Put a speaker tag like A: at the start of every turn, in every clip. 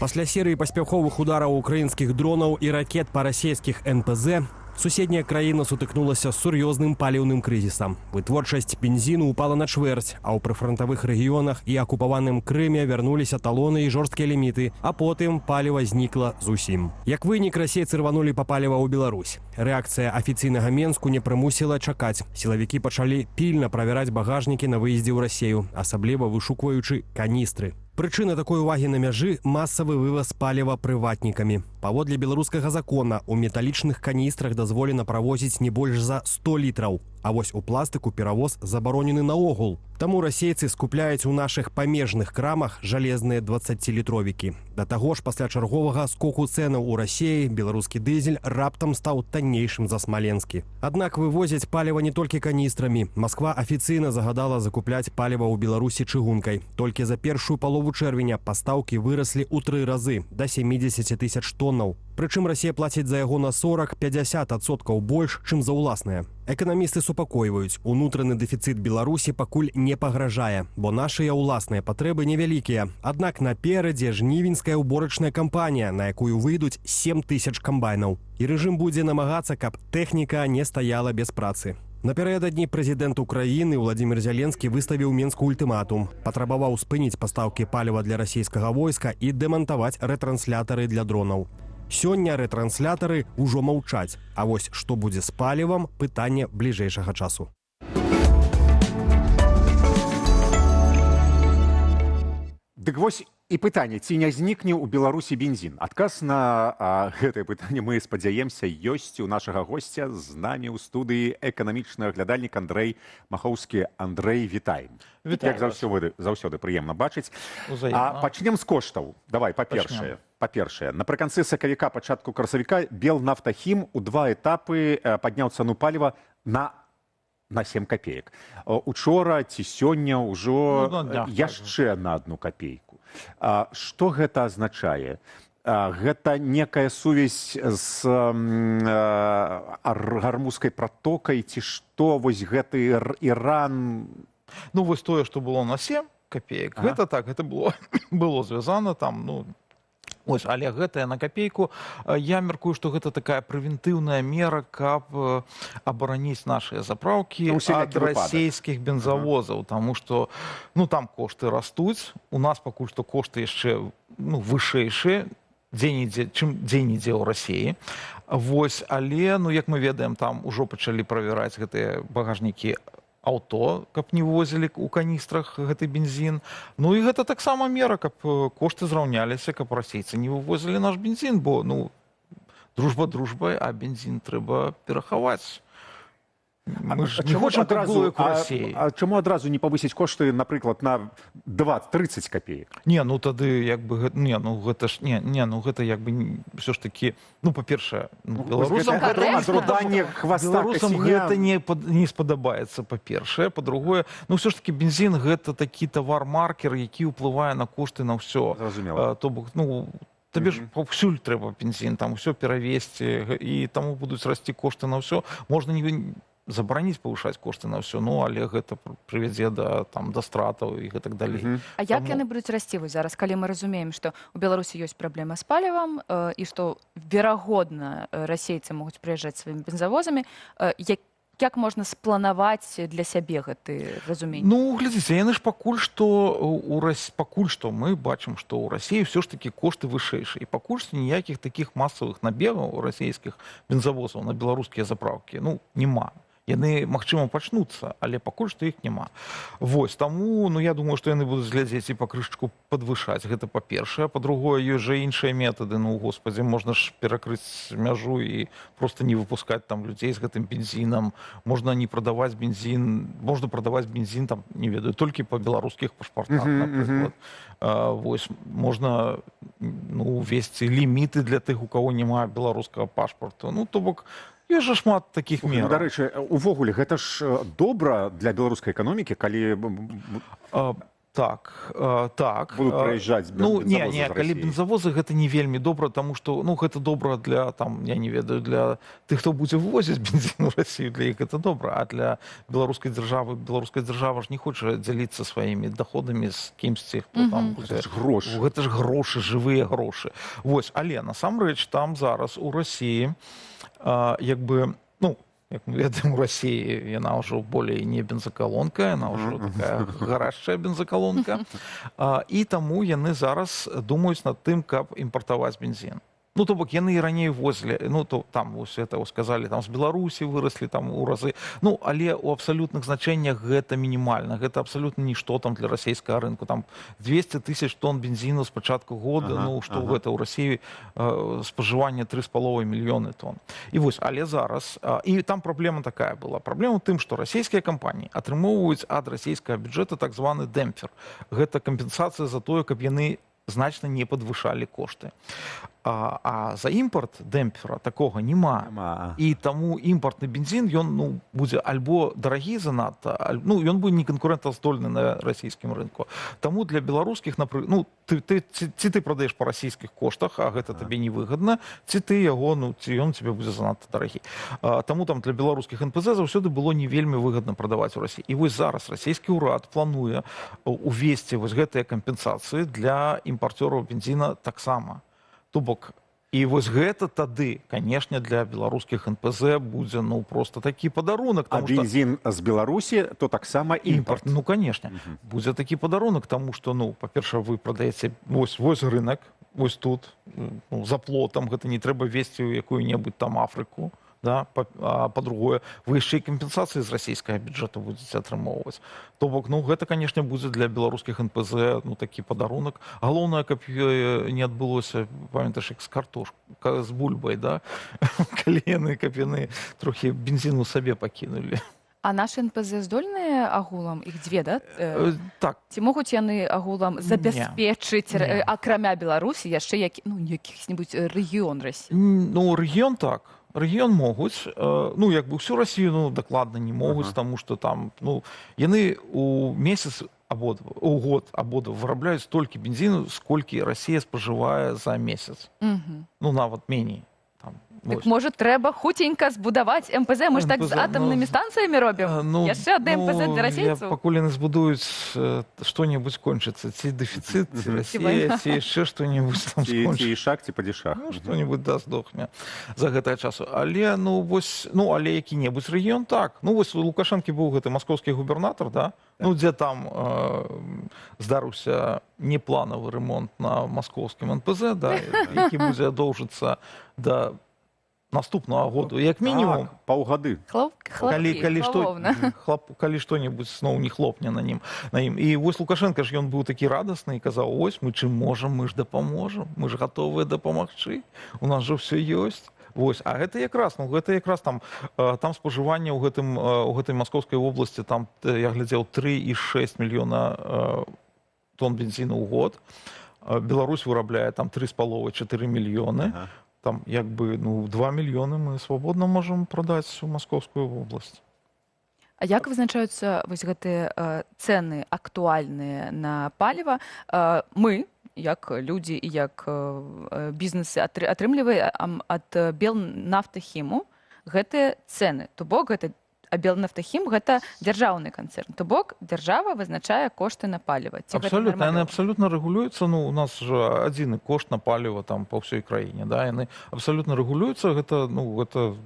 A: Пасля серыі паспяховых удараў украінскіх дронаў і ракет па расійскіх НПЗ суседняя краіна сутыкнулася з сур'ёзным паліўным крызісам. Вытворчасць бензіну упала на чвэрць, а ў прыфронтавых рэгіёнах і акупаваным Крыме вярнуліся талоны і жорсткія ліміты, а потым паліва знікла зусім. Як вынік, расейцы рванулі па паліва ў Беларусь. Рэакцыя афіцыйнага Менску не прымусіла чакаць. Сілавікі пачалі пільна правяраць багажнікі на выездзе ў Расею, асабліва вышукваючы каністры. Прычына такой увагі на мяжы – масавы вываз паліва прыватнікамі. Паводле беларускага закона у металічных каністрах дазволена правозіць не больш за 100 літраў. А вось у пластыку перавоз забаронены наогул. Таму расейцы скупляюць у нашых памежных крамах жалезныя 20-літровікі. Да таго ж, пасля чарговага скоку цэнаў у Расеі беларускі дызель раптам стаў таннейшым за смаленскі. Аднак вывозяць паліва не толькі каністрамі. Масква афіцыйна загадала закупляць паліва ў Беларусі чыгункай. Толькі за першую палову чэрвеня пастаўкі выраслі ў 3 разы, да 70 тысяч тоннаў. Прычым Расія плаціць за яго на 40-50% больш, чым за ўласнае. Эканамісты супакойваюць, унутраны дэфіцыт Беларусі пакуль не пагражае, бо нашыя ўласныя патрэбы невялікія. Аднак наперадзе жнівеньская ўборачная кампанія, на якую выйдуць 7 тысяч камбайнаў. І рэжым будзе намагацца, каб тэхніка не стаяла без працы. Напярэдадні прэзідэнт Украіны Владзімір Зяленскі выставіў Менску ультыматум, патрабаваў спыніць пастаўкі паліва для расійскага войска і дэмантаваць рэтранслятары для дронаў. Сёння рэтранслятары ўжо маўчаць, а вось што будзе з палівам – пытанне бліжэйшага часу.
B: Дык вось і пытанне, ці не знікне ў Беларусі бензін? Адказ на гэтае пытанне, мы спадзяемся, ёсць у нашага госця. З намі ў студыі эканамічны аглядальнік Андрэй Махоўскі. Андрэй, вітаем.
C: Вітаю
B: вас. Як заўсёды прыемна бачыць.
C: Узаемна.
B: Пачнем з коштаў. Давай, па-першае, напрыканцы сакавіка, пачатку красавіка Белнафтахім у 2 этапы падняў цану паліва на 7 копеек. Учора ці сёння ўжо яшчэ на 1 копейку. Што гэта азначае? Гэта некая сувязь з гармузскай пратокай, ці што вось гэты Іран?
C: Ну, вось тое, што было на 7 копеек, гэта так, гэта было звязана там, ну, ось, але гэтая на копейку, я мяркую, што гэта такая прэвентыўная мера, каб абараніць нашыя запраўкі ад расійскіх бензавозаў, таму што, ну, там кошты растуць, у нас пакуль што кошты яшчэ, ну, вышэйшыя, чым дзе-нідзе ў Расіі. Вось, але, ну, як мы ведаем, там ужо пачалі правяраць гэтыя багажнікі аўто, каб не возілі ў каністрах гэты бензін. Ну і гэта таксама мера, каб кошты зраўняліся, каб расейцы не вывозілі наш бензін, бо, ну, дружба дружбай, а бензін трэба перахаваць. Мы ж не хочам, каб было як у Расіі.
B: А чаму адразу не павысіць кошты, напрыклад, на 20-30 копеек?
C: Не, ну тады як бы, не, ну гэта ж, ну гэта як бы ўсё ж такі, ну, па-першае, беларусам гэта не спадабаецца, па-першае, па-другое, ну, ўсё ж такі бензін гэта такі тавар-маркер, які ўплывае на кошты на ўсё.
B: Зразумела.
C: То бок, ну, табе ж паўсюль трэба бензін, там ўсё перавезці, і таму будуць расці кошты на ўсё. Можна не забараніць павышаць кошты на ўсё, ну, але гэта прывядзе да стратаў і гэтак далей.
D: А як яны будуць расці вось зараз, калі мы разумеем, што ў Беларусі ёсць праблема з палівам і што, верагодна, расейцы могуць прыязджаць сваімі бензавозамі, як можна спланаваць для сябе гэты разуменне?
C: Ну, глядзіце, яны ж пакуль што мы бачым, што ў Расіі ўсё ж такі кошты вышэйшыя. І пакуль што ніякіх такіх масавых набегаў расійскіх бензавозаў на беларускія запраўкі, ну, няма. Яны, магчыма, пачнуцца, але пакуль што іх няма. Вось, таму, ну, я думаю, што яны будуць глядзець і па крышачку падвышаць. Гэта па-першае. Па-другое, ёсць жа іншыя метады. Ну, господи, можна ж перакрыць мяжу і проста не выпускаць там людзей з гэтым бензінам. Можна не прадаваць бензін, можна прадаваць бензін, там, не ведаю, толькі па беларускіх пашпартах, напрыклад. Вось, можна, ну, увесці ліміты для тых, у каго няма беларускага пашпарту. Ну, то бок, ёсць жа шмат такіх мер.
B: Дарэчы, увогуле, гэта ж добра для беларускай эканомікі, калі...
C: Так.
B: Будут проезжать
C: Ну,
B: бензовозы
C: не,
B: з
C: калі
B: России.
C: бензавозы гэта не вельмі добра, таму што ну гэта добра для там я не ведаю для тых, хто будзе вывозіць бензін у Россию, для іх гэта добра, а для беларускай дзяржава ж не хоча дзяліцца сваімі доходамі з кімсьці, хто там
B: Гэта ж грошы.
C: Гэта ж грошы, жывыя грошы. Вось, але насамрэч там зараз у России як бы, ну, як мы ведаем, у России яна ўжо болей не бензакалонка, яна ўжо такая гарачая бензакалонка. І таму яны зараз думаюць над тым, каб імпартаваць бензін. Ну, то бок, яны і раней возілі, ну, то там, вось это сказалі, там з Беларусі выраслі там у разы. Ну, але ў абсалютных значэннях гэта мінімальна, гэта абсалютна нішто там для расійскага рынку. Там 200 тысяч тонн бензіну з пачатку года, ну, што гэта ў Расіі спажыванне 3,5 мільёны тонн. І вось, але зараз, і там праблема такая была. Праблема ў тым, што расійскія кампаніі атрымоўваюць ад расійскага бюджэта так званы дэмпфер. Гэта кампенсацыя за тое, каб яны значна не падвышалі кошты. А за імпорт дэмпфера такога няма. І таму імпартны бензін, ён ну, будзе альбо дарагі занадта, ну, ён будзе неканкурэнтаздольны на расійскім рынку. Таму для беларускіх, ну, ці ты прадаеш па расійскіх коштах, а гэта табе невыгадна, ці ты яго, ну, ці ён тебе будзе занадта дарагі. Таму там для беларускіх НПЗ заўсёды было не вельмі выгадна прадаваць у Расіі. І вось зараз расійскі ўрад плануе увесці вось гэтыя кампенсацыі для імпарцёраў бензіна таксама. То бок, і вось гэта тады, канешне, для беларускіх НПЗ будзе, ну, просто такі падарунак.
B: А бензін з Беларусі, то таксама імпорт.
C: Ну, канешне, будзе такі падарунак, таму што, ну, па-перша, вы прадаеце вось рынак, вось тут, ну, за плотам, гэта не трэба везці ў якую-небудзь там Афрыку. Да? Па-другое, вы яшчэ і кампенсацыі з расійскага бюджэту будзеце атрымоўваць. То бок, ну, гэта, канешне, будзе для беларускіх НПЗ ну, такі падарунак. Галоўнае, каб не адбылося, памятаеш, як з картошкай, з бульбай, да? Калі яны трохі бензіну сабе пакінулі.
D: А наши НПЗ здольныя агулам, іх дзве, да?
C: Так.
D: Ці могуць яны агулам забяспечыць, акрамя Беларусі, яшчэ які-небудзь рэгіён Расіі? Ну,
C: рэгіён так. Рэгіён могуць, ну, як бы ўсю Расію, ну, дакладна не могуць, таму што там, ну, яны у месяц у год абодва вырабляюць столькі бензіну, сколькі Расія спажывае за месяц. Ну, нават меней.
D: Так, можа, трэба хуценька збудаваць МПЗ? Мы ж так з атамнымі станцыямі робім. Яшчэ адна МПЗ для расейцаў.
C: Пакуль яны збудуюць, што-небудзь кончыцца. Ці дэфіцыт, ці Расія, ці яшчэ што-небудзь там скончыцца.
B: Ці ішак, ці падзішах.
C: Ну, што-небудзь здохне за гэтае часу. Але, ну, вось, ну, але які-небудзь рэгіён, так. Ну, вось у Лукашэнкі быў гэты маскоўскі губернатар, да? Ну, дзе там здарыўся непланавы рэмонт на маскоўскім НПЗ, да, які будзе доўжыцца да наступного году, як мінімум
B: паўгады.
C: Калі што-небудзь зноў не хлопне на ім. І вось Лукашенко ж ён быў такі радасны і казаў: ось мы чым можам, мы ж дапаможам, мы ж гатовыя дапамагчы, у нас жа ўсё ёсць. Вось, а гэта якраз, ну гэта якраз там спажыванне ў гэтай маскоўскай вобласці, там я глядзеў 3,6 мільёна тонн бензіну ў год. Беларусь вырабляе там 3,5-4 мільёны. Там, як бы, ну, 2 мільёны мы свабодна можам прадаць у маскоўскую вобласць.
D: А як вызначаюцца вось гэтыя цэны актуальныя на паліва? Мы, як людзі і як бізнесы, атрымліваем ад Белнафтахіму гэтыя цэны. То бок, гэта Белнафтахім гэта дзяржаўны канцэрн. То бок, дзяржава вызначае кошты на паліва.
C: Абсалютна, яны абсалютна рэгулююцца. Ну, у нас жа адзіны кошт на паліва там па ўсёй краіне, да, яны абсалютна рэгулююцца. Гэта, ну, гэта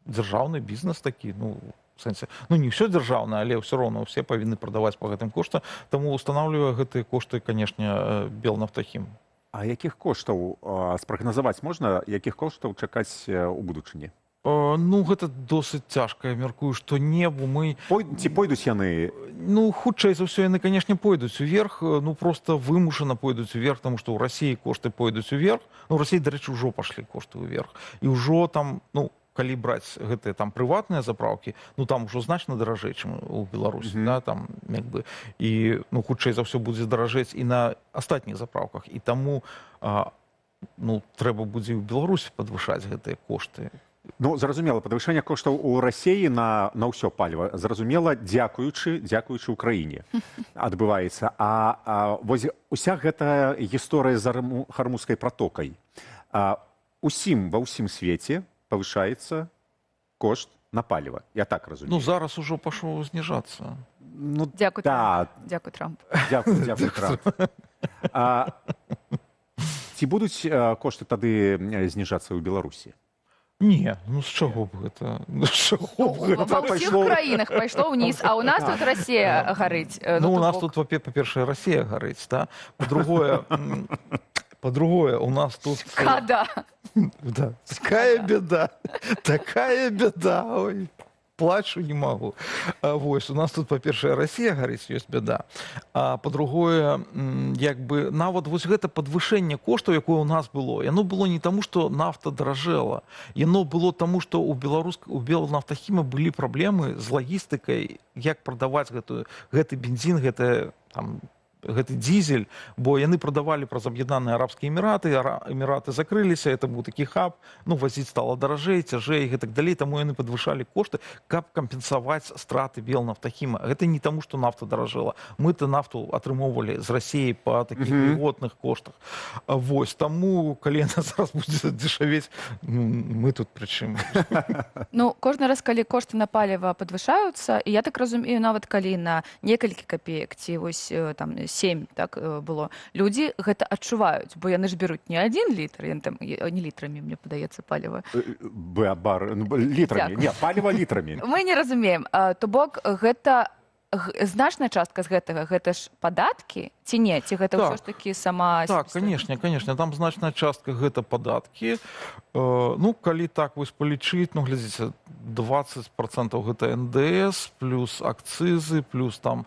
C: дзяржаўны бізнес такі, ну, в сэнсе, ну, не ўсё дзяржаўнае, але ўсё роўна ўсе павінны прадаваць па гэтым коштам. Таму устанаўлівае гэтыя кошты, канешне, Белнафтахім.
B: А якіх коштаў спрагназаваць можна, якіх коштаў чакаць у будучыні?
C: Ну, гэта досыць цяжка. Я мяркую, што небу мы...
B: Ці пойдуць яны?
C: Ну, хутчэй за ўсё яны, канешне, пойдуць уверх. Ну, проста вымушана пойдуць уверх, таму што ў Расіі кошты пойдуць уверх. Ну, ў Расіі, дарэчы, ўжо пашлі кошты уверх. І ўжо там, ну, калі браць гэтыя там прыватныя запраўкі, ну, там ўжо значна даражэй, чым у Беларусі, да, там, як бы, і, ну, хутчэй за ўсё будзе даражэць і на астатніх запраўках. І таму, ну, трэба будзе і ў Беларусі падвышаць гэтыя кошты.
B: Ну, зразумела, падвышэнне коштаў у Расіі на ўсё паліва, зразумела, дзякуючы Украіне адбываецца. Вось уся гэтая гісторыя з Хармузскай пратокай. Ва ўсім свеце павышаецца кошт на паліва. Я так разумею.
C: Ну, зараз ужо пашоў зніжацца.
B: Ну,
D: Дзякуй,
B: да.
D: Дзякуй, Трамп.
B: Дзякуй, Трамп. Ці будуць кошты тады зніжацца ў Беларусі?
C: Не, ну з чаго б гэта?
D: Ва ўсіх краінах пайшло ўніз, а ў нас тут Расія гарыць.
C: Ну, у нас тут, па-першае, Расія гарыць, да? Па-другое, у нас тут...
D: Шкада.
C: Да. Такая беда, ой. Плачу не могу. Вось, у нас тут, па-першае, Расія гарыць, ёсць бяда. А па-другое, як бы, нават вось гэта падвышэнне коштаў, якое ў нас было, яно было не таму, што нафта даражэла. Яно было таму, што у Белнафтахіма былі праблемы з лагістыкай, як прадаваць гэты бензін, гэты дизель, бо яны прадавалі праз Аб'яднаныя Арабскія Эміраты, Эміраты закрыліся, это быў такі хаб, ну, вазіць стала даражэй, цяжэй, і гэтак далей, таму яны падвышалі кошты, каб кампенсаваць страты Белнафтахіма. Гэта не таму, што нафта даражэла. Мы-то нафту атрымоўвалі з Расіі па такіх льготных коштах. Вось, таму, калі яна зараз будзе дзешавець, мы тут пры чым?
D: Ну, кожны раз, калі кошты на паліва падвышаюцца, і я так разумею, нават калі на некалькі капеек, ці вось там 7 так было, людзі гэта адчуваюць, бо яны ж бяруць не 1 літр, не літрамі, мне падаецца, паліва.
B: Літрамі, не, паліва літрамі.
D: Мы не разумеем. То бок, гэта значная частка з гэтага, гэта ж падаткі, ці не? Ці гэта ўсё ж такі сама...
C: Так, конечно, там значная частка гэта падаткі. Ну, калі так вось палічыць, ну, глядзіце, 20% гэта НДС, плюс акцызы, плюс там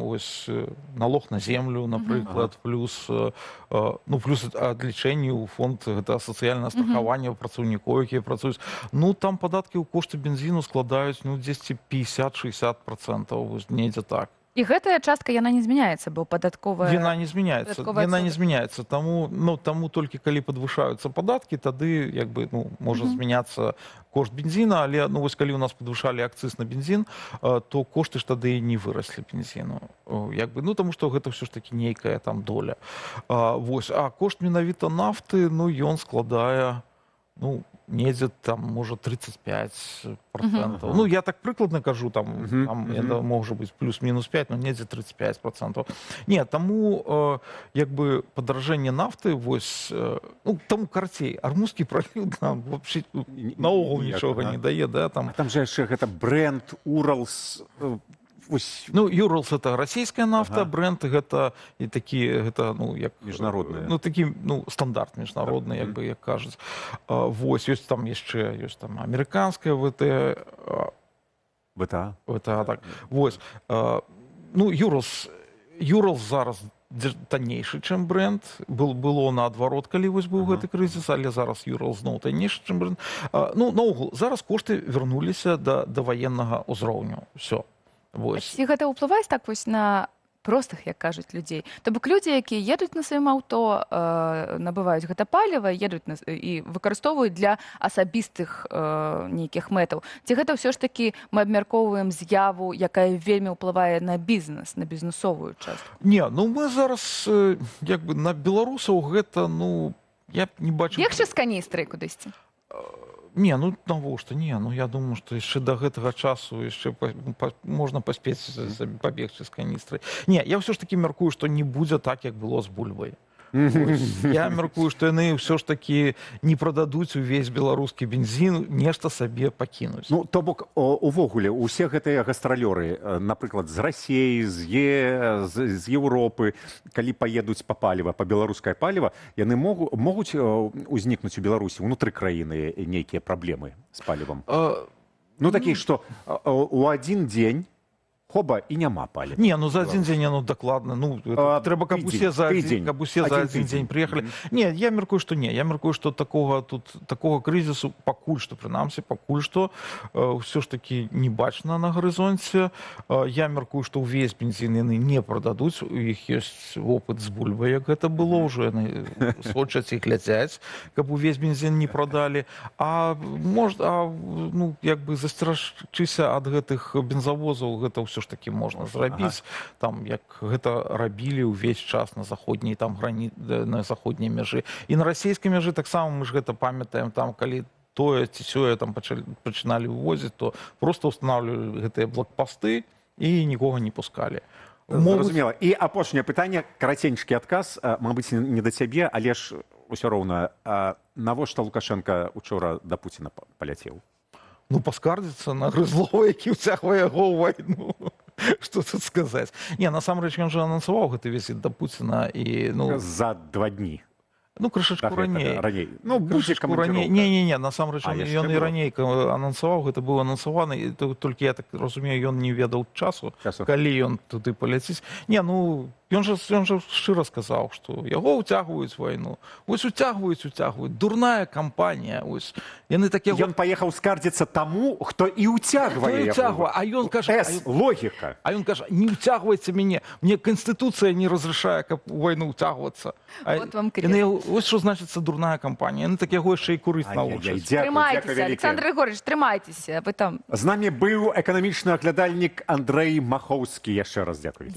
C: вось налог на землю, напрыклад, плюс адлічэнні ў фонд гэта сацыяльнае страхаванне працаўнікоў, якія працуюць. Ну, там падаткі ў кошты бензіну складаюць, ну, дзесьці 50-60%, вось недзе так.
D: І гэтая частка, яна не змяняецца, бо падатковая...
C: Яна не змяняецца. Таму толькі калі падвышаюцца падаткі, тады, як бы, ну, можа змяняцца кошт бензіна, але, ну, вось калі ў нас падвышалі акцыз на бензін, то кошты ж тады не выраслі бензіну. Як бы, ну, таму што гэта ўсё ж такі нейкая там доля. Вось, а кошт менавіта нафты, ну, ён складае, ну, недзе там, можа, 35%. Ну, я так прыкладна кажу, там это можа быць плюс-мінус 5, но недзе 35%. Не, таму, як бы, падаражэнне нафты, вось, ну, таму карцей, Армузскі праліў нам вообще наогул нічога не дае, да, там.
B: А там же яшчэ гэта Брент, Уралс...
C: Ну, Юралс это расійская нафта, Брент гэта і такі, гэта, ну, як...
B: Міжнародная.
C: Ну, такі, ну, стандарт міжнародны, як бы, як кажуць. Вось, ёсць там яшчэ, ёсць там амерыканская ВТА. ВТА, так. Вось. Ну, Юралс зараз таннейшы, чым Брент. Было наадварот, калі вось быў гэты крызіс, але зараз Юралс зноў таннейшы, чым Брент. Ну, наогул, зараз кошты вярнуліся да ваеннага ўзроўню. Всё.
D: Ці гэта ўплывае так вось на простых, як кажуць, людзей? То бок людзі, якія едуць на сваім аўто, набываюць гэта паліва, едуць і выкарыстоўваюць для асабістых нейкіх мэтаў. Ці гэта ўсё ж такі мы абмяркоўваем з'яву, якая вельмі ўплывае на бізнес, на бізнесовую частку?
C: Не, ну мы зараз, як бы, на беларусаў гэта, ну, я не бачу...
D: Легче з каністрай кудысьці?
C: Не, ну навошта? Не, ну я думаю, што яшчэ да гэтага часу яшчэ можна паспець пабегчы з каністрай. Не, я ўсё ж такі мяркую, што не будзе так, як было з бульбай. Я мяркую, што яны ўсё ж такі не прададуць увесь беларускі бензін, нешта сабе пакінуць.
B: Ну, то бок, увогуле, усе гэтыя гастралёры, напрыклад, з Расіі, з Еўропы, калі паедуць па паліва, па беларускае паліва, яны могуць узнікнуць у Беларусі, унутры краіны, нейкія праблемы з палівам? Ну, такія, што у адзін дзень хоба і няма паліва.
C: Не, ну за один день, ну докладно. Ну, треба, каб усе за
B: тыдзень.
C: каб усе за один день приехали. Не, я меркую, что не. Я меркую, что такого кризису пакуль што, прынамсі, пакуль што ўсё ж таки не бачна на гарызонце. Я меркую, што ўвесь бензін яны не прададуць. У іх ёсць опыт з бульбай, як гэта было ўжо. Яны сочаць і глядзяць, каб увесь бензін не прадалі. Ну, як бы засцерагчыся ад гэтых бензавозаў, гэта ўсё ж таки можна зрабіць. Там, як гэта рабілі ўвесь час на заходняй на заходняй мяжы. І на расійскай мяжы таксама мы ж гэта памятаем, там, калі тое ці сёе там пачыналі ўвозіць, то просто устанавливалі гэтыя блокпасты і нікога не пускалі.
B: Зразумела. І апошняе пытанне, караценькі адказ, мабыць, не да цябе, але ж усё роўна, навошта Лукашенко учора да Пуціна паляцеў?
C: Ну, паскардзіцца на Грызлова, які ўцягвае яго ў вайну. Что тут сказаць? Не, насамрэч, ён жа анансаваў гэты візіт да Пуціна і, ну...
B: За 2 дні.
C: Ну, крышачку раней.
B: Ну, будзе камандзіроўка.
C: Не, насамрэч, ён і раней анансаваў, гэта быў анансаваны, толькі, я так разумею, ён не ведаў часу, калі ён туды паляціць. Не, ну, ён жа шчыра сказаў, што яго ўцягваюць вайну. Вось уцягваюць. Дурная кампанія. Яны так яго...
B: Ён паехаў скардзіцца таму, хто і ўцягвае яго.
C: А ён кажа...
B: Логіка.
C: А ён кажа, не ўцягвайце мяне. Мне Конституцыя не разрешае, каб у вайну ўцягвацца.
D: Вот вам крит.
C: Ось що значиться дурная кампанія. Яны так яго яшчэ і курыць навучаць.
D: Трымайцеся, Александр Григорьевич, трымайцеся. Вы там...
B: З намі быў эканамічны аглядальнік Андрэй Махоўскі. Яшчэ раз дзякуй.